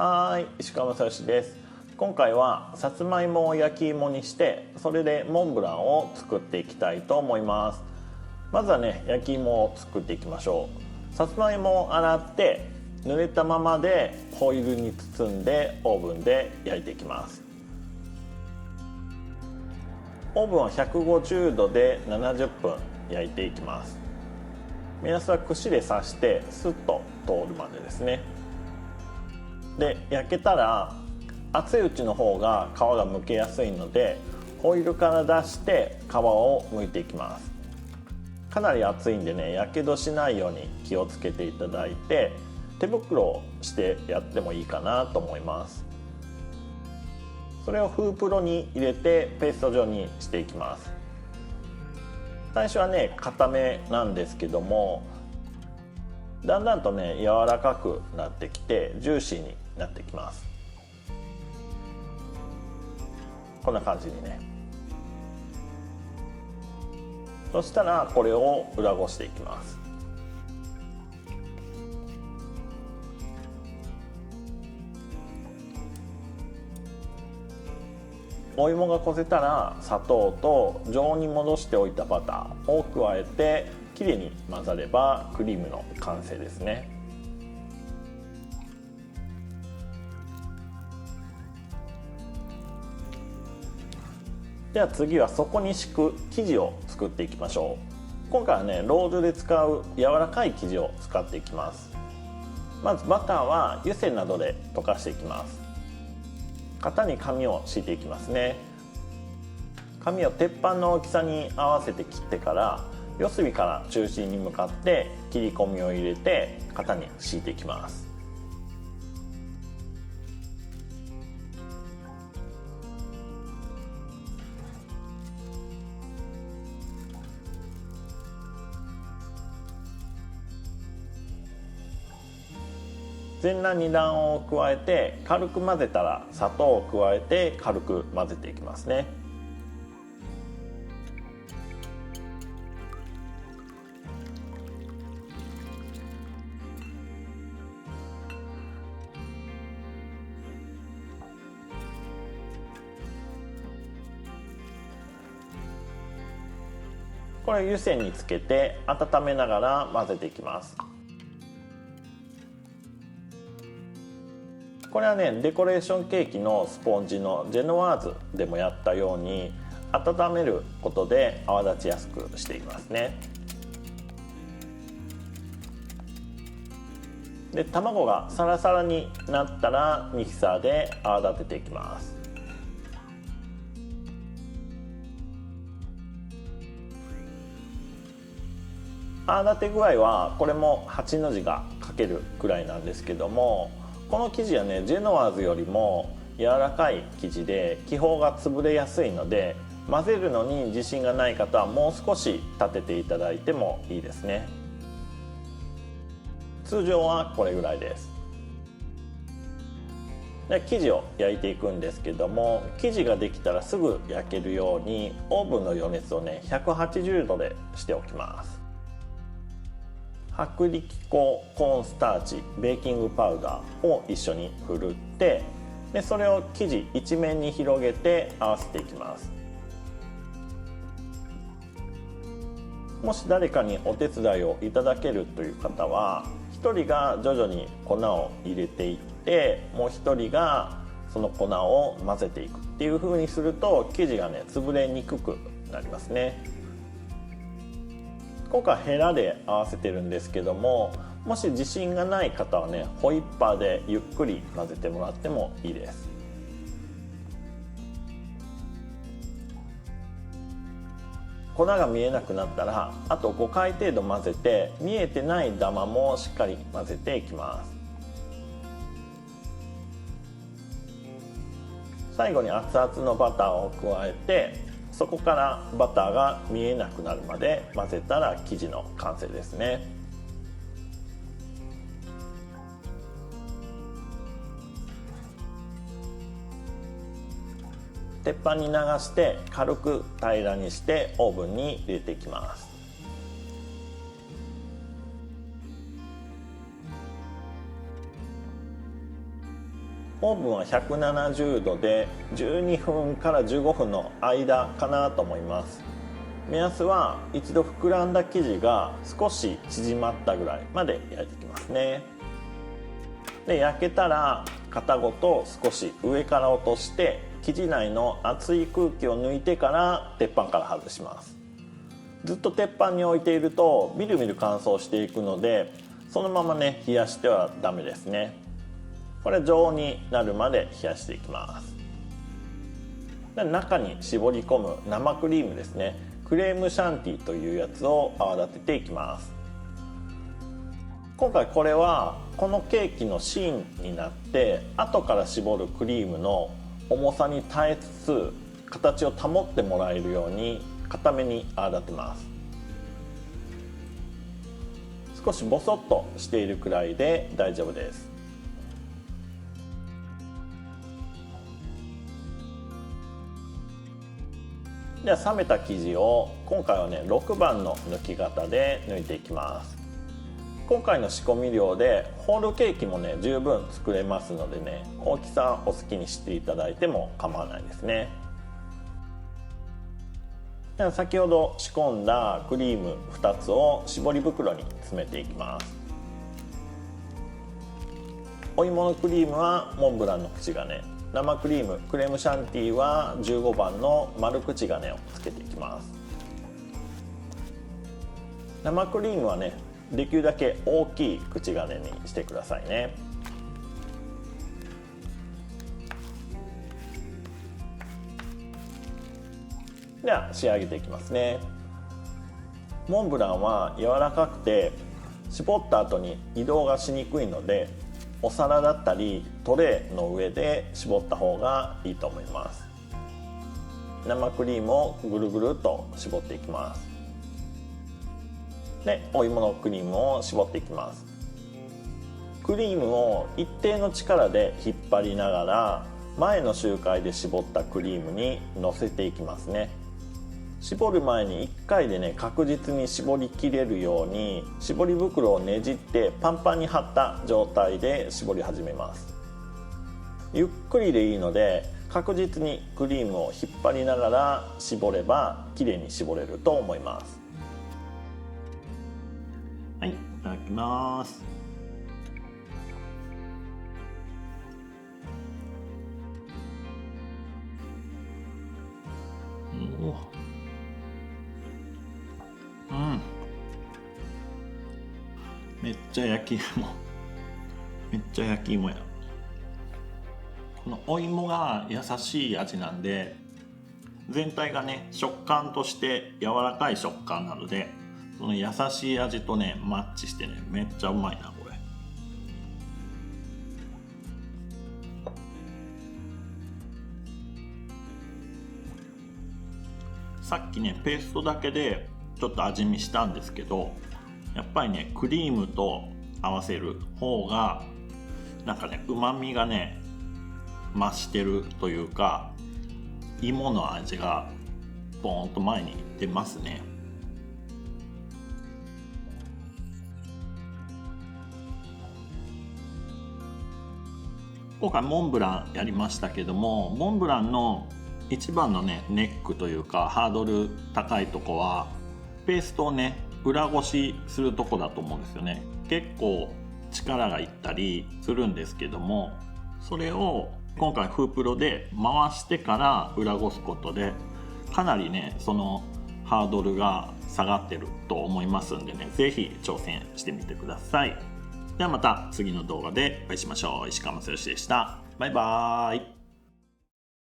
はい、石川正義です。今回はさつまいもを焼き芋にしてそれでモンブランを作っていきたいと思います。まずはね、焼き芋を作っていきましょう。さつまいもを洗って濡れたままでホイルに包んでオーブンで焼いていきます。オーブンは150度で70分焼いていきます。目安は串で刺してスッと通るまでですね。で焼けたら熱いうちの方が皮が剥けやすいのでホイルから出して皮を剥いていきます。かなり熱いんでね、やけどしないように気をつけていただいて手袋をしてやってもいいかなと思います。それをフープロに入れてペースト状にしていきます。最初はね固めなんですけども、だんだんとね柔らかくなってきてジューシーになってきます。こんな感じにね。そしたらこれを裏ごしていきます。お芋がこせたら砂糖と常温に戻しておいたバターを加えてきれいに混ざればクリームの完成ですね。では次はそこに敷く生地を作っていきましょう。今回はねロールで使う柔らかい生地を使っていきます。まずバターは湯煎などで溶かしていきます。型に紙を敷いていきますね。紙を鉄板の大きさに合わせて切ってから四隅から中心に向かって切り込みを入れて型に敷いていきます。全卵に卵黄を加えて軽く混ぜたら砂糖を加えて軽く混ぜていきますね。これ湯煎につけて温めながら混ぜていきます。これはねデコレーションケーキのスポンジのジェノワーズでもやったように温めることで泡立ちやすくしていますね。で卵がサラサラになったらミキサーで泡立てていきます。泡立て具合はこれも8の字が書けるくらいなんですけども、この生地はねジェノワーズよりも柔らかい生地で気泡が潰れやすいので混ぜるのに自信がない方はもう少し立てていただいてもいいですね。通常はこれぐらいです。で生地を焼いていくんですけども、生地ができたらすぐ焼けるようにオーブンの余熱をね180度でしておきます。薄力粉、コーンスターチ、ベーキングパウダーを一緒にふるって、でそれを生地一面に広げて合わせていきます。もし誰かにお手伝いをいただけるという方は1人が徐々に粉を入れていってもう1人がその粉を混ぜていくっていう風にすると生地がね潰れにくくなりますね。今回ヘラで合わせてるんですけども、もし自信がない方はねホイッパーでゆっくり混ぜてもらってもいいです。粉が見えなくなったらあと5回程度混ぜて見えてないダマもしっかり混ぜていきます。最後に熱々のバターを加えてそこからバターが見えなくなるまで混ぜたら生地の完成ですね。鉄板に流して軽く平らにしてオーブンに入れていきます。オーブンは170度で12分から15分の間かなと思います。目安は一度膨らんだ生地が少し縮まったぐらいまで焼いていきますね。で焼けたら型ごと少し上から落として生地内の熱い空気を抜いてから鉄板から外します。ずっと鉄板に置いているとみるみる乾燥していくので、そのままね冷やしてはダメですね。これ常温になるまで冷やしていきます。で中に絞り込む生クリームですね、クレームシャンティというやつを泡立てていきます。今回これはこのケーキの芯になって後から絞るクリームの重さに耐えつつ形を保ってもらえるように固めに泡立てます。少しボソッとしているくらいで大丈夫です。では冷めた生地を今回はね6番の抜き型で抜いていきます。今回の仕込み量でホールケーキもね十分作れますのでね、大きさお好きにしていただいても構わないですね。では先ほど仕込んだクリーム2つを絞り袋に詰めていきます。お芋のクリームはモンブランの口金、生クリームクレームシャンティは15番の丸口金をつけていきます。生クリームはねできるだけ大きい口金にしてくださいね。では仕上げていきますね。モンブランは柔らかくて絞った後に移動がしにくいので、お皿だったりトレーの上で絞った方がいいと思います。生クリームをぐるぐるっと絞っていきます。でお芋のクリームを絞っていきます。クリームを一定の力で引っ張りながら前の周回で絞ったクリームにのせていきますね。絞る前に1回でね確実に絞りきれるように絞り袋をねじってパンパンに張った状態で絞り始めます。ゆっくりでいいので確実にクリームを引っ張りながら絞ればきれいに絞れると思います。はい、いただきます。めっちゃ焼き芋めっちゃ焼き芋や。このお芋が優しい味なんで全体がね食感として柔らかい食感なので、その優しい味とねマッチしてねめっちゃうまいなこれ。さっきねペーストだけでちょっと味見したんですけど、やっぱりねクリームと合わせる方がなんかね旨味がね増してるというか、芋の味がボーンと前に出ますね。今回モンブランやりましたけども、モンブランの一番のねネックというかハードル高いとこはペーストをね裏ごしするとこだと思うんですよね。結構力がいったりするんですけども、それを今回フープロで回してから裏ごすことでかなりねそのハードルが下がってると思いますんでね、是非挑戦してみてください。ではまた次の動画でお会いしましょう。石川正義でした。バイバーイ。